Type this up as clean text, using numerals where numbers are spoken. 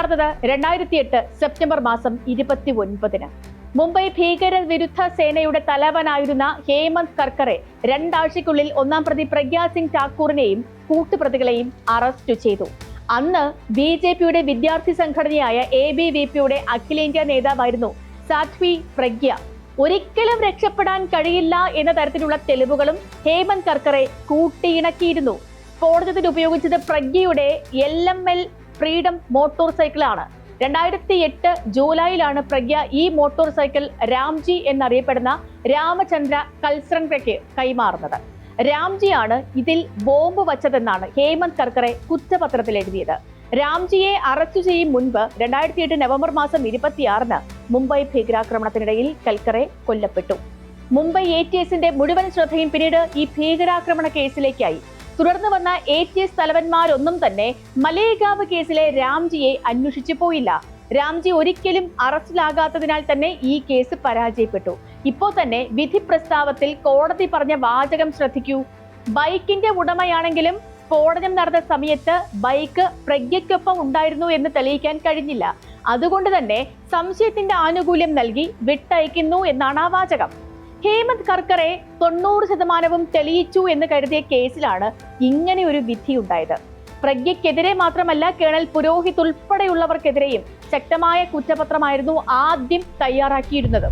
നടന്നത് 2008 സെപ്റ്റംബർ മാസം 29-ന്. മുംബൈ ഭീകര വിരുദ്ധ സേനയുടെ തലവനായിരുന്ന ഹേമന്ത് കർക്കറെ 2 ആഴ്ചയ്ക്കുള്ളിൽ ഒന്നാം പ്രതി പ്രഗ്യാ സിംഗ് ഠാക്കൂറിനെയും കൂട്ടുപ്രതികളെയും അറസ്റ്റ് ചെയ്തു. അന്ന് BJPയുടെ വിദ്യാർത്ഥി സംഘടനയായ ABVPയുടെ അഖിലേന്ത്യാ നേതാവായിരുന്നു സാധ്വി പ്രഗ്യ. ഒരിക്കലും രക്ഷപ്പെടാൻ കഴിയില്ല എന്ന തരത്തിലുള്ള തെളിവുകളും ഹേമന്ത് കർക്കറെ കൂട്ടിയിണക്കിയിരുന്നു. സ്ഫോടനത്തിന് ഉപയോഗിച്ചത് പ്രഗ്യയുടെ LML ഫ്രീഡം മോട്ടോർ സൈക്കിളാണ്. 2008 ജൂലൈയിലാണ് പ്രഗ്യ ഈ മോട്ടോർ സൈക്കിൾ രാംജി എന്നറിയപ്പെടുന്ന രാമചന്ദ്ര കൽസ്രങ്കയ്ക്ക് കൈമാറുന്നത്. രാംജിയാണ് ഇതിൽ ബോംബ് വച്ചതെന്നാണ് ഹേമന്ത് കർക്കറെ കുറ്റപത്രത്തിൽ എഴുതിയത്. രാംജിയെ അറസ്റ്റ് ചെയ്യും മുൻപ് 2008 നവംബർ മാസം 26-ന് മുംബൈ ഭീകരാക്രമണത്തിനിടയിൽ കൽക്കറെ കൊല്ലപ്പെട്ടു. മുംബൈ ATSന്റെ മുഴുവൻ ശ്രദ്ധയും പിന്നീട് ഈ ഭീകരാക്രമണ കേസിലേക്കായി. തുടർന്ന് വന്ന ATS തലവന്മാരൊന്നും തന്നെ മലേഗാവ് കേസിലെ രാംജിയെ അന്വേഷിച്ചു പോയില്ല. രാംജി ഒരിക്കലും അറസ്റ്റിലാകാത്തതിനാൽ തന്നെ ഈ കേസ് പരാജയപ്പെട്ടു. ഇപ്പോൾ തന്നെ വിധി പ്രസ്താവത്തിൽ കോടതി പറഞ്ഞ വാചകം ശ്രദ്ധിക്കൂ. ബൈക്കിന്റെ ഉടമയാണെങ്കിലും സ്ഫോടനം നടന്ന സമയത്ത് ബൈക്ക് പ്രഗ്യയ്ക്കൊപ്പം ഉണ്ടായിരുന്നു എന്ന് തെളിയിക്കാൻ കഴിഞ്ഞില്ല. അതുകൊണ്ട് തന്നെ സംശയത്തിന്റെ ആനുകൂല്യം നൽകി വിട്ടയക്കുന്നു എന്നാണ് ആ വാചകം. ഹേമന്ത് കർക്കറെ 90% തെളിയിച്ചു എന്ന് കരുതിയ കേസിലാണ് ഇങ്ങനെ ഒരു വിധി ഉണ്ടായത്. പ്രഗ്യയ്ക്കെതിരെ മാത്രമല്ല, കേണൽ പുരോഹിത് ഉൾപ്പെടെയുള്ളവർക്കെതിരെയും ശക്തമായ കുറ്റപത്രമായിരുന്നു ആദ്യം തയ്യാറാക്കിയിരുന്നത്.